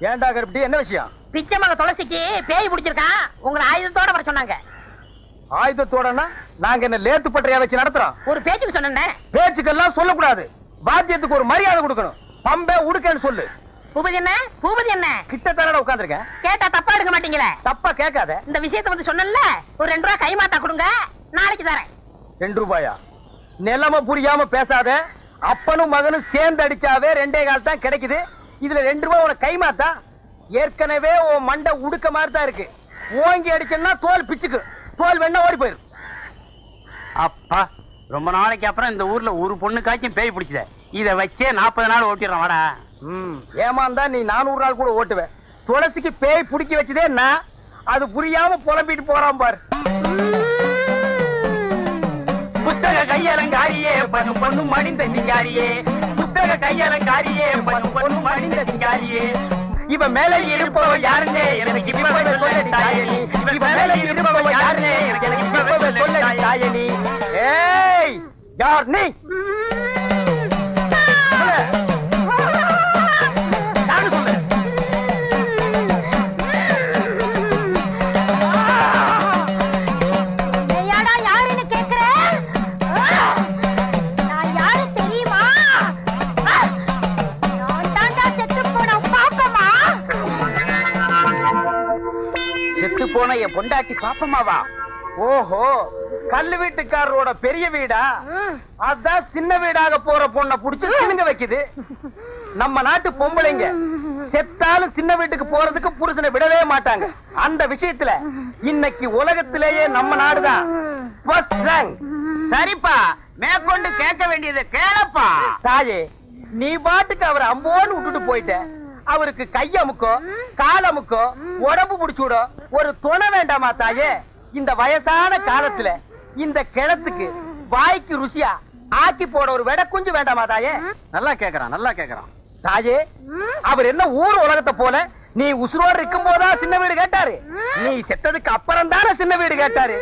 ஏன்டா கருப்பட்டி, என்ன விஷயம்? பிச்சைமக துளசிக்கு பேய் பிடிச்சிருக்கான், உங்களை ஆயுதத்தோட வர சொன்னாங்க. ஆயுதத்தோடனா நாங்க என்ன லேத்து பட்டறையா வச்சு நடத்துறோம்? ஒரு பேச்சுக்கு சொன்னேன். பேச்சுக்கெல்லாம் சொல்லக்கூடாது, வாத்தியத்துக்கு ஒரு மரியாதை கொடுக்கணும். பம்பே உடுக்கன்னு சொல்லு. பூபதி என்ன? பூபதி என்ன? கிட்ட தானடா உட்கார்ந்திருக்கேன். கேட்டா தப்பா எடுக்க மாட்டீங்களே? தப்பா கேட்காத. இந்த விஷயத்தை வந்து சொன்னல, ஒரு 2 ரூபாய் கைமாத்தா கொடுங்க, நாளைக்கு தரேன். 2 ரூபாயா? நிலைமை புரியாம பேசாத. அப்பனும் மகனும் சேர்ந்து அடிச்சாவே 2 கால் தான் கிடைக்குது. இதுல 2 ரூபாய் உனக்கு கைமாத்தா? ஏற்கனவே உன் மண்டை உடுக்க மாதிரி தான் இருக்கு. ஓங்கி அடிச்சேன்னா தோல் பிச்சுக்கு, தோல் வேணா ஓடி போயிரு. அப்பா, ரொம்ப நாளைக்கு அப்புறம் இந்த ஊர்ல ஒரு பொண்ணுக்காச்சும் பேய் பிடிச்சத. இத வச்சே 40 நாள் ஓட்டிடுறோம். வாடா. ஏமாந்தா நீ 400 நாள் கூட ஓட்டுவேன். துளசிக்கு பேய் பிடிக்க வச்சதே நான். அது புரியாம புலம்பிட்டு போறான் பாரு. புஸ்தக கையலங்காரியே பண்ணு பொண்ணு மடிந்த சிங்காரியே, புஸ்தக கையலங்காரியே பண்ணு பொண்ணு மடிந்த சிங்காரியே. இவ மேல இருப்பவ யாருன்னே எனக்கு இப்பவே சொல்ல தாயனி. இவ மேல இருப்பவ யாருன்னே எனக்கு இப்பவே சொல்ல தாயனி. ஏய், யார் நீ? போன என் பொண்டாட்டி பாப்பமாவா? ஓஹோ, கல்லு வீட்டுக்காரரோட பெரிய வீடா? அதான் சின்ன வீடாக போற பொண்ணை புடிச்சு சினுங்க வைக்குது. நம்ம நாட்டு பொம்பளைங்க செத்தாலும் சின்ன வீட்டுக்கு போறதுக்கு புருஷனை விடவே மாட்டாங்க. அந்த விஷயத்துல இன்னைக்கு உலகத்திலேயே நம்ம நாடுதான் ஃபர்ஸ்ட் ரேங்க். சரிப்பா, மேற்கொண்டு கேட்க வேண்டியதை கேளப்பா. தாயே, நீ பாட்டுக்கு அவரை அம்போன்னு விட்டுட்டு போயிட்ட. அவருக்கு கையமுக்கோ காலமுக்கோ உடம்பு முடிச்சுடோ ஒரு துணை வேண்டாமா தாயே? இந்த வயசான காலத்துல இந்த கிழத்துக்கு வாய்க்கு ருசியா ஆக்கி போட ஒரு வெட குஞ்சு வேண்டாமா தாயே? நல்லா கேக்குறான், நல்லா கேக்குறான். தாயே, அவர் என்ன ஊர் உலகத்தை போல நீ உசுரோடு இருக்கும் போதா சின்ன வீடு கேட்டாரு? நீ செத்ததுக்கு அப்புறம் தானே சின்ன வீடு கேட்டாரு.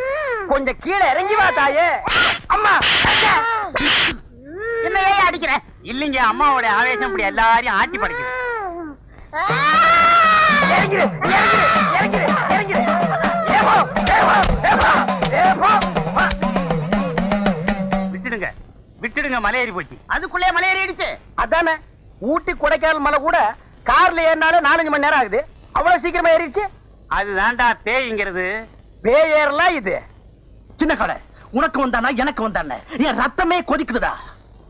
கொஞ்சம் கீழே இறங்கி வா தாயே. அம்மா, என்னையே அடிக்கிற? இல்லைங்க, அம்மாவோட ஆவேசம் இப்படி எல்லாரையும் ஆட்சி படைக்குது. விட்டுடுங்க, விட்டுடுங்க, மலை ஏறி போச்சு. அதுக்குள்ளே மலை ஏறிடுச்சு. அதானே, ஊட்டி கொடைக்கானல் மலை கூட கார்ல ஏறினாலே 4-5 மணி நேரம் ஆகுது. அவ்வளவு சீக்கிரமா ஏறிடுச்சு. அதுதான்டா பேய்ங்கிறது. பேய் ஏறலாம் இது. சின்ன கடை, உனக்கு வந்தானா எனக்கு வந்தானே, என் ரத்தமே கொதிக்குதுடா.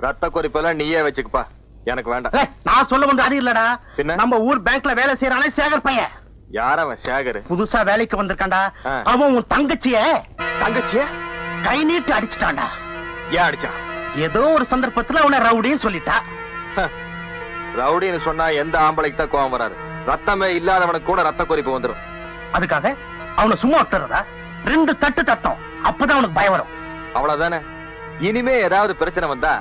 ரத்த கொதிப்பெல்லாம் நீயே வச்சுக்கப்பா, எனக்கு வேண்டாம். நான் சொல்ல வந்து அது இல்லடா. பின்ன? நம்ம ஊர் பேங்க்ல வேலை செய்யறானே சேகர் பையன். யார் அவன்? சேகர் புதுசா வேலைக்கு வந்திருக்கான்டா. அவன் உன் தங்கச்சிய கை நீட்டு அடிச்சுட்டான்டா. ஏன் அடிச்சான்? ஏதோ ஒரு சந்தர்ப்பத்துல அவனை ரவுடின்னு சொல்லிட்டா. ரவுடின்னு சொன்னா எந்த ஆம்பளைக்கு தான் கோவம் வராது? ரத்தமே இல்லாதவனுக்கு கூட ரத்த கொதிப்பு வந்துடும். அதுக்காக அவனை சும்மா விட்டுறதா? 2 தட்டு தட்டும், அப்பதான் அவனுக்கு பயம் வரும். அவ்வளவுதானே. இனிமே ஏதாவது பிரச்சனை வந்தா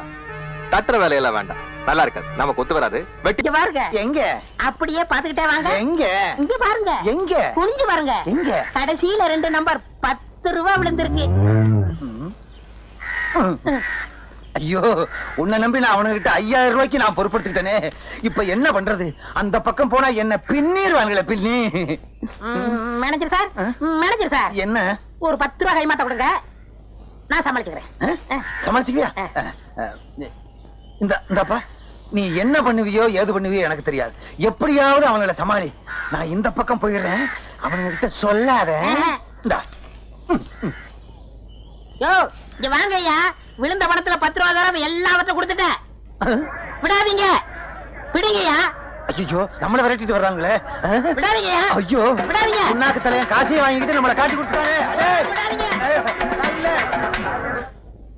தட்டுற வேலையெல்லாம் வேண்டாம், நல்லா இருக்காது, நமக்கு ஒத்து வராது. வெட்டி பாருங்க. எங்க? அப்படியே பாத்துக்கிட்டே வாங்க. எங்க? இங்க பாருங்க. எங்க? குனிஞ்சு பாருங்க. எங்க? கடைசியில 2 நம்பர் 10 ரூபாய் விழுந்திருக்கு. ஐயோ, உன்னை நம்பி நான் அவனுகிட்ட 5000 ரூபாய்க்கு நான் பொறுப்படுத்திட்டேனே. இப்ப என்ன பண்றது? அந்த பக்கம் போனா என்ன பின்னிடுவாங்களே, பின்னி. மேனேஜர் சார், மேனேஜர் சார், என்ன? ஒரு 10 ரூபாய் கைமாத்த கொடுங்க, நான் சமாளிச்சுக்கிறேன். சமாளிச்சுக்கியா? இந்தப்பா, நீ என்ன பண்ணுவியோ ஏது பண்ணுவியோ எனக்கு தெரியாது. எப்படியாவது அவங்களை சமாளி. நான் இந்த பக்கம் போயிடுறேன், அவனுங்கிட்ட சொல்லாத. யோ, இங்க வாங்க ஐயா. விழுந்த பணத்துல 10 ரூபாய் தரம் எல்லாவற்றையும் கொடுத்துட்டேன். விடாதீங்க, விடுங்கய்யா. ஐயோ, நம்மள விரட்டிட்டு வர்றாங்களே. விடாதீங்கய்யா. ஐயோ, விடாதீங்க. உன்னாக்கு தலைய காசையை வாங்கிட்டு நம்மளை காட்டி கொடுத்தாங்க.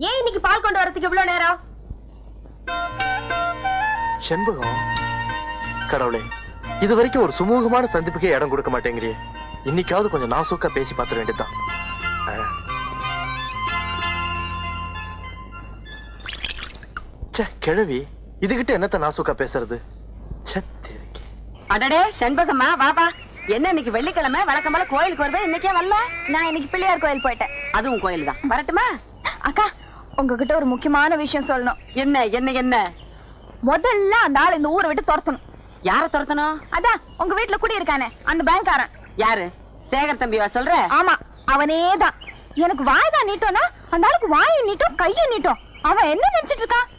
ஏன் இன்னைக்கு பால் கொண்டு வரதுக்கு இவ்வளவு நேரம்? செண்பகம், கடவுளே, இது வரைக்கும் ஒரு சுமூகமான சந்திப்புக்கே இடம் கொடுக்க மாட்டேங்கிறியே. இன்னைக்காவது கொஞ்சம் நாசூக்கா பேசி பார்த்துட வேண்டியதுதான். கிழவி, இதுகிட்ட என்னத்த நாசூக்கா பேசுறது? அடடே செண்பகம்மா, வாப்பா. என்ன இன்னைக்கு வெள்ளிக்கிழமை, வழக்கம் போல கோயிலுக்கு வருவேன், இன்னைக்கே வரல? நான் இன்னைக்கு பிள்ளையார் கோயில் போயிட்டேன். அதுவும் கோயில் தான். வரட்டுமா? அக்கா, உங்ககிட்ட ஒரு முக்கியமான விஷயம் சொல்லணும். என்ன என்ன என்ன? முதல்ல அந்த ஆள் இந்த ஊரை விட்டு துரத்தணும். யார துரத்தணும்? அதான் உங்க வீட்டுல குடி இருக்கானே அந்த பேங்க்காரன். யாரு? சேகர் தம்பிவா சொல்ற? ஆமா, அவனேதான். எனக்கு வாய்தான் நீட்டோனா அந்த ஆளுக்கு வாயை நீட்டும் கையை நீட்டும். அவன் என்ன நினைச்சிட்டு இருக்கான்?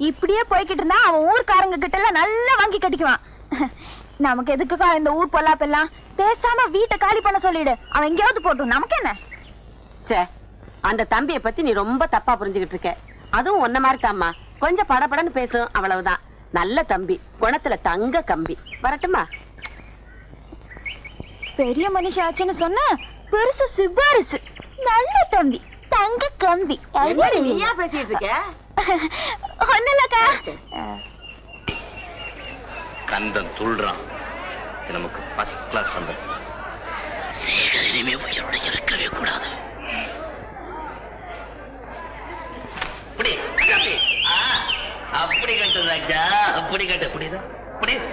இப்படியே போய்கிட்டு இருந்தா அவன் ஊர்க்காரங்க கிட்ட எல்லாம் நல்லா வாங்கி கட்டிக்குவான். நமக்கு எதுக்குக்கா இந்த ஊர் பொல்லாப்பெல்லாம்? பேசாம வீட்டை காலி பண்ண சொல்லிடு. அவன் எங்கேயாவது போட்டும், நமக்கு என்ன? சே, அந்த தம்பிய பத்தி நீ ரொம்ப தப்பா புரிஞ்சுகிட்டு இருக்க. அதுவும் ஒன்ன மாதிரி தாம்மா, கொஞ்சம் படபடன்னு பேசும், அவ்வளவுதான். நல்ல தம்பி, குணத்துல தங்க கம்பி. வரட்டுமா? பெரிய மனுஷன் ஆச்சுன்னு சொன்ன பெருசு சிபாரிசு. நல்ல தம்பி, தங்க கம்பி. நீயா பேசிட்டு இருக்க? ஒண்ணுலக்கா. கந்தன் துள்றான். நமக்கு ஃபர்ஸ்ட் கிளாஸ் சம்பளம். சேகர் இனிமே உயிரோட இருக்கவே கூடாது. அப்படி கட்டு ராஜா, அப்படி கட்டு. புரியுதா? புரியுது.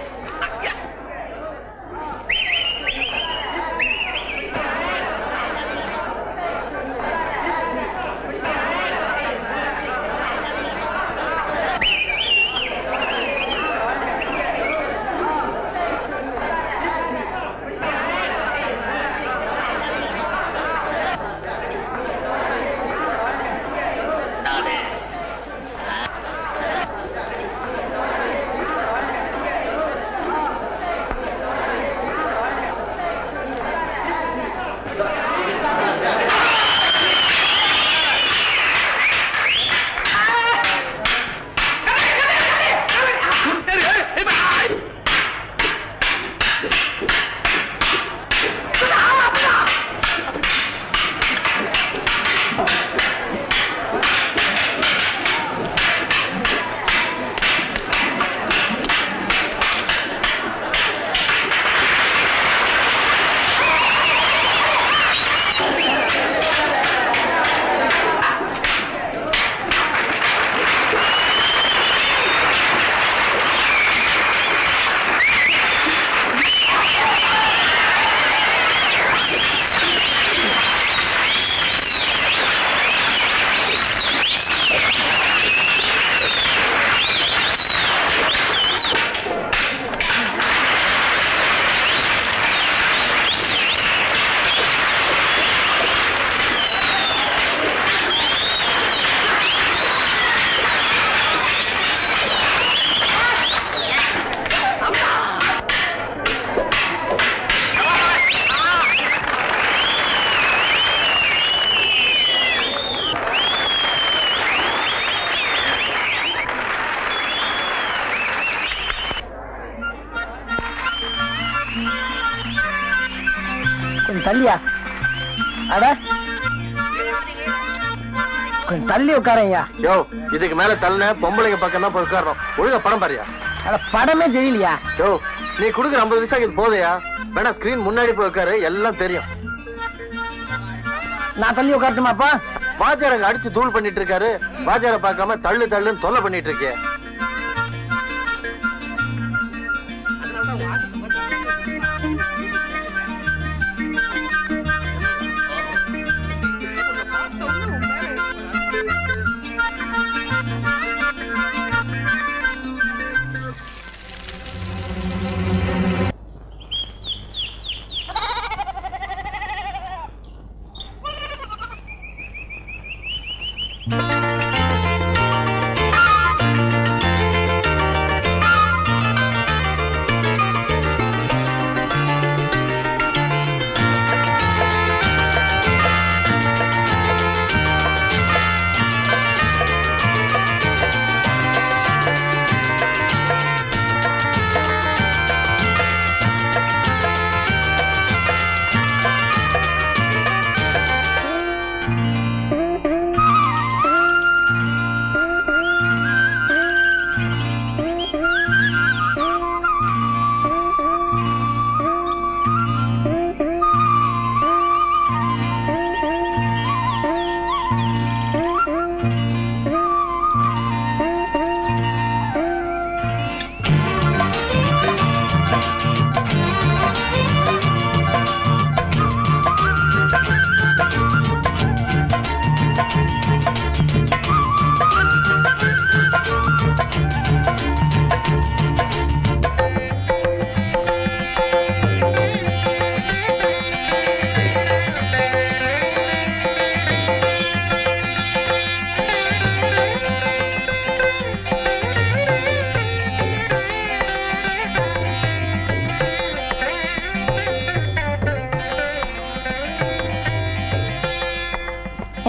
தள்ளியா? அட கொஞ்சம் தள்ளி உட்காரையா. யோ, இதுக்கு மேல தள்ளன பொம்பளைங்க பக்கம் தான் போய் உட்காரணும். ஒழுங்கா படம் பாரியா. அட படமே தெரியலையா? யோ, நீ குடுக்குற 50 பைசா இது போதையா? வேணா ஸ்கிரீன் முன்னாடி போய் உட்காரு, எல்லாம் தெரியும். நான் தள்ளி உட்காரட்டுமாப்பா? வாத்தியார் அங்க அடிச்சு தூள் பண்ணிட்டு இருக்காரு. வாத்தியார பார்க்காம தள்ளு தள்ளுன்னு தொல்லை பண்ணிட்டு இருக்கே.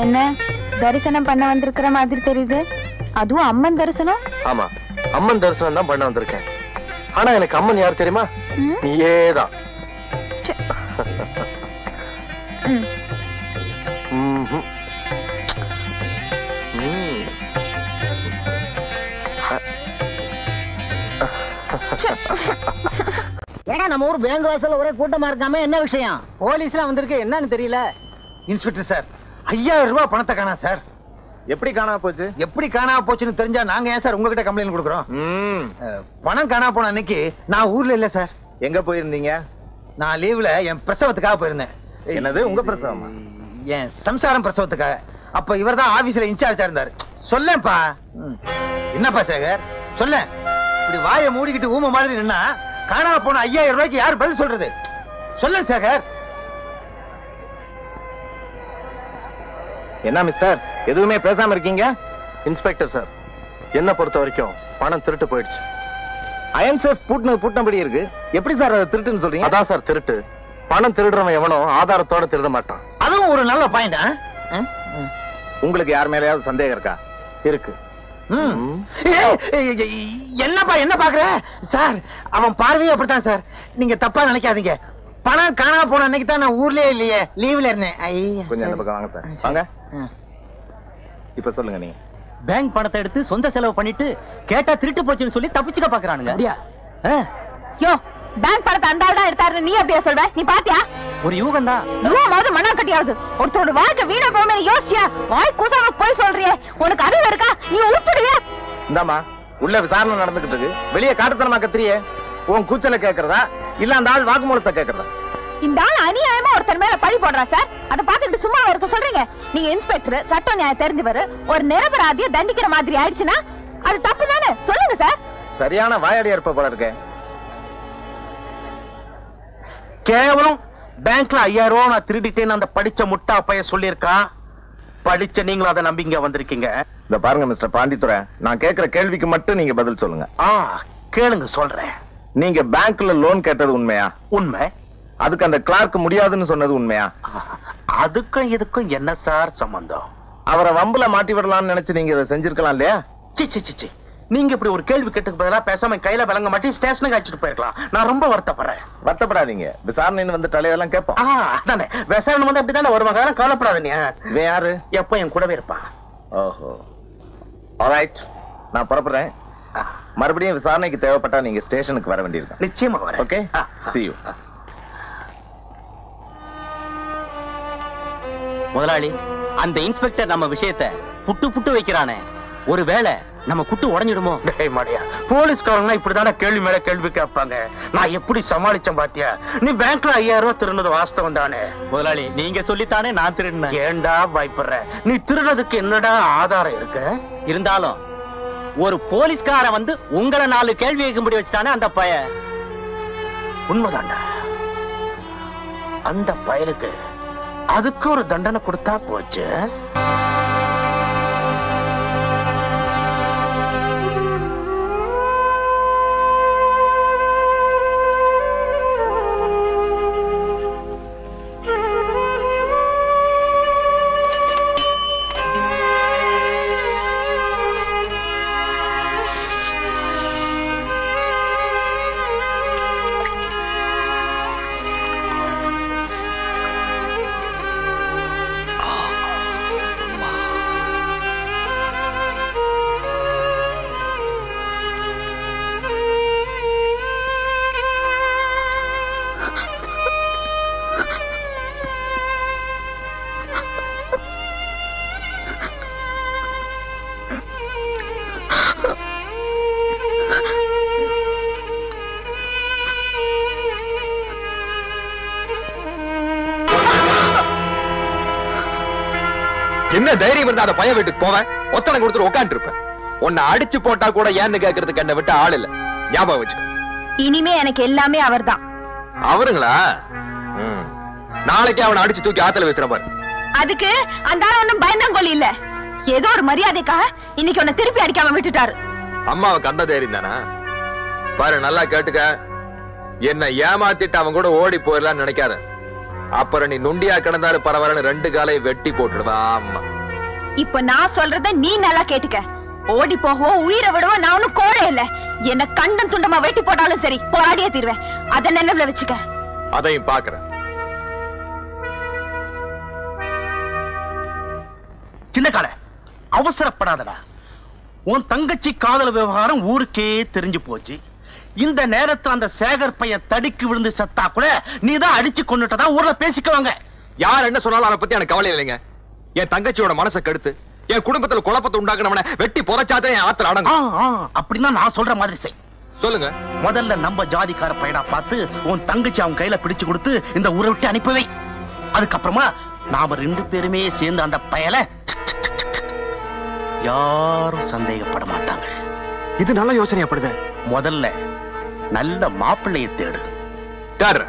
என்ன தரிசனம் பண்ண வந்திருக்கிற மாதிரி தெரியுது? அதுவும் அம்மன் தரிசனம்? ஆமா, அம்மன் தரிசனம் தான் பண்ண வந்திருக்கேன். ஆனா எனக்கு அம்மன் யார் தெரியுமா? நீயேதான். ஏடா நம்ம ஊர் பேங்க் வாசல்ல ஒரே கூட்டமா இருக்காம என்ன விஷயம்? போலீஸ்லாம் வந்திருக்கு, என்னன்னு தெரியல. இன்ஸ்பெக்டர் சார், 5000 ரூபாய் பணத்தை காணா சார். எப்படி காணா போச்சு? எப்படி காணா போச்சுன்னு தெரிஞ்சா நாங்க ஏன் சார் உங்ககிட்ட கம்ப்ளைண்ட் கொடுக்குறோம்? பணம் காணா போன அன்னைக்கு நான் ஊர்ல இல்ல சார். எங்க போயிருந்தீங்க? நான் லீவ்ல என் பிரசவத்துக்காக போயிருந்தேன். என்னது, உங்க பிரசவமா? என் சம்சாரம் பிரசவத்துக்காக. அப்ப இவர் தான் ஆபீஸ்ல இன்சார்ஜா இருந்தாரு. சொல்லேன்ப்பா. என்னப்பா சேகர் சொல்ல. இப்படி வாயை மூடிக்கிட்டு ஊம மாதிரி நின்னா காணா போன 5000 ரூபாய்க்கு யார் பதில் சொல்றது? சொல்ல சேகர். என்ன மிஸ்டர், எதுவுமே பேசாம இருக்கீங்க? இன்ஸ்பெக்டர் சார், என்ன பொறுத்த வரைக்கும் பணம் திருட்டு போயிடுச்சு. அயன் சேஃப் பூட்டினபடி இருக்கு. எப்படி சார் அதை திருட்டுன்னு சொல்றீங்க? அதான் சார் திருட்டு. பணம் திருடுறவன் எவனோ ஆதாரத்தோட திருட மாட்டான். அதுவும் ஒரு நல்ல பாயிண்ட். உங்களுக்கு யார் மேலயாவது சந்தேகம் இருக்கா? இருக்கு. என்னப்பா என்ன பாக்குற சார்? அவன் பார்வையே அப்படித்தான் சார். நீங்க தப்பா நினைக்காதீங்க. பணம் காணாம போன அன்னைக்கு தான் நான் ஊர்லயே இல்லையே, லீவ்ல இருந்தேன். கொஞ்சம் அந்த பக்கம் வாங்க சார். வாங்க. இப்ப சொல்லுங்க. நீங்க பேங்க் பணத்தை எடுத்து சொந்த செலவு பண்ணிட்டு கேட்டா திருட்டு போச்சுன்னு சொல்லி தப்பிச்சுக்க பாக்குறானுங்க. யோ, பேங்க் பணத்தை அந்த ஆள் தான் எடுத்தாரு, நீ அப்படியே சொல்ற? நீ பாத்தியா? ஒரு யூகம் தான். யூகமாவது மண்ணா கட்டியாவது ஒருத்தரோட வாழ்க்கை வீணா போமே யோசிச்சியா? வாய் கூசாம போய் சொல்றியே, உனக்கு அறிவு இருக்கா? நீ உருப்பிடுவியா? இந்தாமா, உள்ள விசாரணை நடந்துகிட்டு இருக்கு. வெளியே காட்டுத்தனமா கத்திரியே. உன் கூச்சல கேக்குறதா இல்ல அந்த ஆள் வாக்குமூலத்தை கேக்குறதா? இந்த ஆள் அநியாயமா ஒருத்தர் மேல பழி போடுறா சார். அதை பாத்துக்கிட்டு சும்மா இருக்க சொல்றீங்க? நீங்க இன்ஸ்பெக்டர், சட்ட நியாயம் தெரிஞ்சவர். ஒரு நிரபராதிய தண்டிக்கிற மாதிரி ஆயிடுச்சுன்னா அது தப்பு தானே? சொல்லுங்க சார். சரியான வாயடி இருப்ப போல இருக்க. கேவலம் பேங்க்ல 5000 ரூபாய் நான் திருடிட்டேன்னு அந்த படிச்ச முட்டா பைய சொல்லியிருக்கா. படிச்ச நீங்களும் அதை நம்பிங்க வந்திருக்கீங்க. இந்த பாருங்க மிஸ்டர் பாண்டித்துரை, நான் கேக்குற கேள்விக்கு மட்டும் நீங்க பதில் சொல்லுங்க. கேளுங்க சொல்றேன். நீங்க பேங்க்ல லோன் கேட்டது உண்மையா? உண்மை. அதுக்கு அந்த கிளார்க் முடியாதுன்னு சொன்னது உண்மையா? அதுக்கும் இதுக்கும் என்ன சார் சம்பந்தம்? அவரை வம்புல மாட்டி விடலாம்னு நினைச்சு நீங்க இதை செஞ்சிருக்கலாம் இல்லையா? சி, நீங்க இப்படி ஒரு கேள்வி கேட்டுக்கு பதிலா பேசாம கையில விளங்க மாட்டி ஸ்டேஷனுக்கு அழைச்சிட்டு போயிருக்கலாம். நான் ரொம்ப வருத்தப்படுறேன். வருத்தப்படாதீங்க, விசாரணைன்னு வந்து தலையெல்லாம் கேட்போம். அதானே, விசாரணை வந்து அப்படித்தானே வருவாங்க. கவலைப்படாதீங்க. இவன் யாரு? எப்ப என் கூடவே இருப்பான். ஓஹோ, ஆல்ரைட், நான் புறப்படுறேன். மறுபடியும் விசாரணைக்கு தேவைப்பட்டா நீங்க ஸ்டேஷனுக்கு வர வேண்டியிருக்கும். நிச்சயமா வரேன். Okay, see you. முதலாளி, அந்த இன்ஸ்பெக்டர் நம்ம விஷயத்தை புட்டு வைக்கிறானே, ஒருவேளை நம்ம குட்டு உடஞ்சிடுமோ? போலீஸ்காரங்க இப்படிதான கேள்வி மேல கேள்வி கேட்பாங்க. நான் எப்படி சமாளிச்சேன் பாத்தியா? நீ பேங்க்ல 5000 ரூபாய் திருடுனது வாஸ்தவம் தானே? முதலாளி, நீங்க சொல்லித்தானே நான் திருடினேன். ஏண்டா பயப்படுற? நீ திருடுறதுக்கு என்னடா ஆதாரம் இருக்கு? இருந்தாலும் ஒரு போலீஸ்கார வந்து உங்களை 4 கேள்வி கேட்கும்படி வச்சுட்டானே அந்த பய. உண்மைதாண்டா. அந்த பயலுக்கு அதுக்கு ஒரு தண்டனை கொடுத்தா போச்சு. என்ன தைரியம் இருந்தா அந்த பையன் வீட்டுக்கு போவேன், ஒத்தனை கொடுத்துட்டு உட்காந்து இருப்பேன். உன்னை அடிச்சு போட்டா கூட ஏன்னு கேக்குறதுக்கு என்ன விட்டு ஆள் இல்ல, ஞாபகம் வச்சுக்க. இனிமே எனக்கு எல்லாமே அவர்தான். அவருங்களா? நாளைக்கு அவனை அடிச்சு தூக்கி ஆத்துல வச்சுற பாரு. அதுக்கு அந்த ஆள் ஒண்ணும் பயந்தாங்கோலி இல்ல. ஏதோ ஒரு மரியாதைக்காக இன்னைக்கு உன்னை திருப்பி அடிக்காம விட்டுட்டாரு. அம்மாவுக்கு அந்த தைரியம் தானா? பாரு, நல்லா கேட்டுக்க. என்ன ஏமாத்திட்டு அவன் கூட ஓடி போயிடலான்னு நினைக்காத. அப்புறம் நீ நொண்டியா கிடந்தாலும் பரவாயில்ல 2 காலையை வெட்டி போட்டுடுவா. ஆமா, இப்ப நான் சொல்றத நீ நல்லா கேட்டுக்க. ஓடி போகவோ உயிரை விடவோ நான் ஒன்னும் கோழை இல்ல. என்ன கண்டம் துண்டமா வெட்டி போட்டாலும் சரி, போராடியே தீர்வேன். அத நினைவுல வச்சுக்க. அதையும் பாக்குறேன். சின்ன கால அவசரப்படாதடா. உன் தங்கச்சி காதல் விவகாரம் ஊருக்கே தெரிஞ்சு போச்சு. இந்த நேரத்துல அந்த சேகர் பையன் தடிக்கு விழுந்து செத்தா கூட நீதான் அடிச்சு கொண்டுட்டதா ஊர்ல பேசிக்குவாங்க. யார் என்ன சொன்னாலும் அதை பத்தி எனக்கு கவலை இல்லைங்க. என் தங்கச்சியோட மனசை கெடுத்து என் குடும்பத்துல குழப்பத்தை உண்டாக்குனவன வெட்டி புதைச்சாதான் என் ஆத்திர அடங்கும். அப்படின்னா நான் சொல்ற மாதிரி செய். சொல்லுங்க. முதல்ல நம்ம ஜாதிக்கார பையனா பார்த்து உன் தங்கச்சி அவன் கையில பிடிச்சு கொடுத்து இந்த ஊரை விட்டு அனுப்பவை. அதுக்கப்புறமா நாம 2 பேருமே சேர்ந்து அந்த பயலை யாரும் சந்தேகப்பட மாட்டாங்க. இது நல்ல யோசனையாப்படுது. முதல்ல நல்ல மாப்பிள்ளையை தேடு. யார்?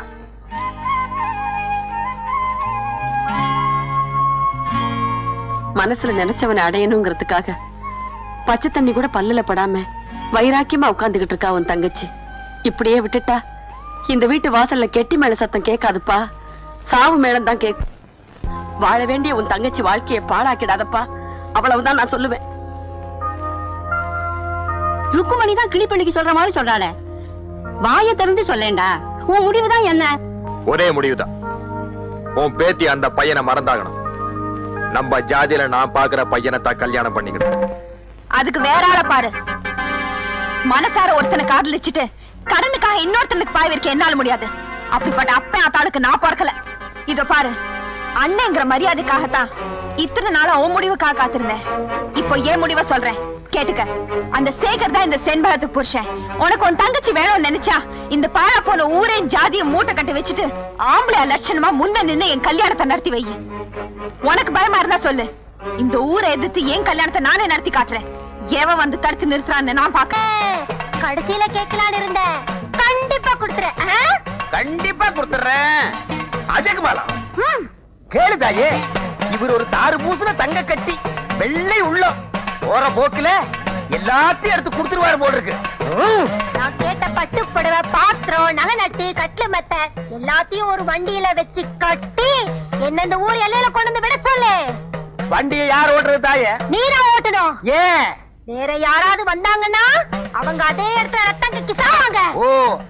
மனசுல நினைச்சவனை அடையணுங்கிறதுக்காக பச்சை தண்ணி கூட பல்லுல படாம வைராக்கியமா உட்கார்ந்துகிட்டு இருக்கா உன் தங்கச்சி. இப்படியே விட்டுட்டா இந்த வீட்டு வாசல்ல கெட்டி மேல சத்தம் கேட்காதுப்பா, சாவு மேளம் தான் கேட்கும். வாழ வேண்டிய உன் தங்கச்சி வாழ்க்கையை பாழாக்கிடாதப்பா, அவ்வளவுதான் நான் சொல்லுவேன். ருக்குமணி தான் கிளிப்பள்ளிக்கு சொல்ற மாதிரி சொல்றாளே, வாயை திறந்து சொல்லேண்டா. உன் முடிவுதான் என்ன? ஒரே முடிவுதான். உன் பேத்தி அந்த பையனை மறந்தாகணும். நம்ம ஜாதியில நான் பாக்குற பையனை தான் கல்யாணம் பண்ணிக்கணும். அதுக்கு வேற ஆள பாரு. மனசார ஒருத்தனை காதலிச்சுட்டு கடனுக்காக இன்னொருத்தனுக்கு பாய் வைக்க என்னால முடியாது. அப்படிப்பட்ட அப்பன் ஆத்தாளுக்கு நான் பார்க்கல. இதோ பாரு, அண்ணங்கிற மரியாதைக்காகத்தான் இத்தனை நாளா உன் முடிவுக்காக காத்திருந்தேன். இப்போ ஏன் முடிவை சொல்றேன் கேட்டுக்க. அந்த சேகர் தான் இந்த செண்பகத்துக்கு புருஷன். உனக்கு உன் தங்கச்சி வேணும்னு நினைச்சா இந்த பாழ போன ஊரே ஜாதியும் மூட்டை கட்டி வச்சுட்டு ஆம்பளை லட்சணமா முன்ன நின்னு என் கல்யாணத்தை நடத்தி வை. உனக்கு பயமா இருந்தா சொல்லு, இந்த ஊரை எதிர்த்து என் கல்யாணத்தை நானே நடத்தி காட்டுறேன். எவன் வந்து தடுத்து நிறுத்துறான்னு நான் பாக்க. கடைசியில கேட்கலான்னு இருந்தேன். கண்டிப்பா கொடுத்துறேன். கண்டிப்பா கொடுத்துறேன். அஜகுமாலா கேளுதாயே, இவர் ஒரு தாறு பூசுன தங்க கட்டி வெள்ளை உள்ளம். போற போக்குல எல்லாத்தையும் எடுத்து கொடுத்துருவாரு போல இருக்கு. நான் கேட்ட பட்டு புடவை, பாத்திரம், நகை நட்டு, கட்ல மெத்த எல்லாத்தையும் ஒரு வண்டியில வச்சு கட்டி என்ன இந்த ஊர் எல்லையில கொண்டு வந்து விட சொல்லு. வண்டியை யார் ஓட்டுறது தாயே? நீதான் ஓட்டணும். ஏன்? வேற யாராவது வந்தாங்கன்னா அவங்க அதே இடத்துல ரத்தம் கக்கி சாவாங்க. ஓ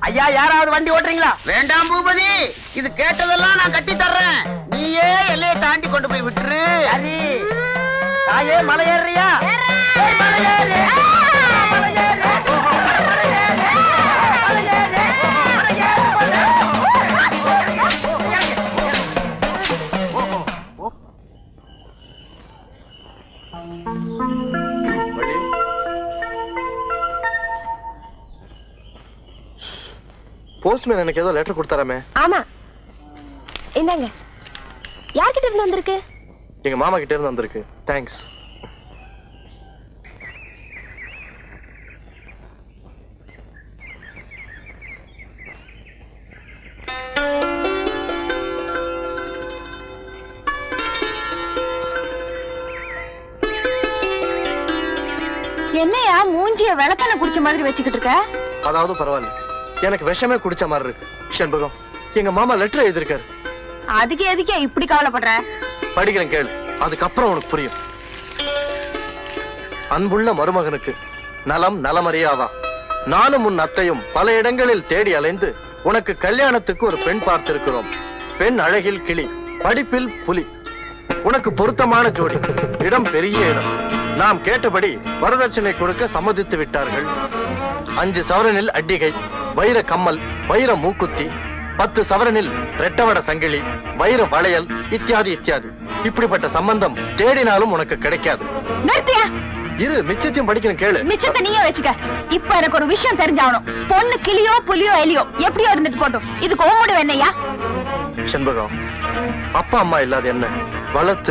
ஐயா, யாராவது வண்டி ஓட்டுறீங்களா? வேண்டாம் பூபதி, இது கேட்டதெல்லாம் நான் கட்டி தர்றேன். நீயே எல்லையை தாண்டி கொண்டு போய் விட்டுரு. சரி தாயே, மலை ஏறியா? போஸ்ட்மேன் எனக்கு ஏதோ லெட்டர் கொடுத்தாராமே. ஆமா, என்னங்க யார்கிட்ட இருந்து வந்திருக்கு? எங்க மாமா கிட்ட இருந்து வந்திருக்கு. தேங்க்ஸ். என்னையா மூஞ்சிய விளக்கெண்ண குடிச்ச மாதிரி வச்சுக்கிட்டு இருக்க? அதாவது பரவாயில்ல, எனக்கு விஷமே குடிச்ச மாதிரி இருக்கு. செண்பகம், எங்க மாமா லெட்டர் எழுதிருக்காரு. அதுக்கு எதுக்கே இப்படி கவலைப்படுற? படிக்கிறேன் கேளு, அதுக்கப்புறம் உனக்கு புரியும். அன்புள்ள மருமகனுக்கு நலம் நலமறியாவா, நானும் உன் அத்தையும் பல இடங்களில் தேடி அலைந்து உனக்கு கல்யாணத்துக்கு ஒரு பெண் பார்த்திருக்கிறோம். பெண் அழகில் கிளி, படிப்பில் புலி, உனக்கு பொருத்தமான ஜோடி, இடம் பெரிய இடம். நாம் கேட்டபடி வரதட்சணை கொடுக்க சம்மதித்து விட்டார்கள். 5 சவரனில் அட்டிகை, வைர கம்மல், வைர மூக்குத்தி, 10 சவரனில் ரெட்டவட சங்கிலி, வைர வளையல், இத்தியாதி இத்தியாதி. இப்படிப்பட்ட சம்பந்தம் தேடினாலும் உனக்கு கிடைக்காது. நிறுத்தியா? இரு, மிச்சத்தையும் படிக்கணும் கேளு. மிச்சத்தை நீயே வச்சுக்க. இப்ப எனக்கு ஒரு விஷயம் தெரிஞ்சாகணும். பொண்ணு கிளியோ புலியோ எலியோ எப்படியோ இருந்துட்டு போட்டோம். இதுக்கு ஓ முடிவு என்னையா? செண்பகம், அப்பா அம்மா இல்லாத என்ன வளர்த்து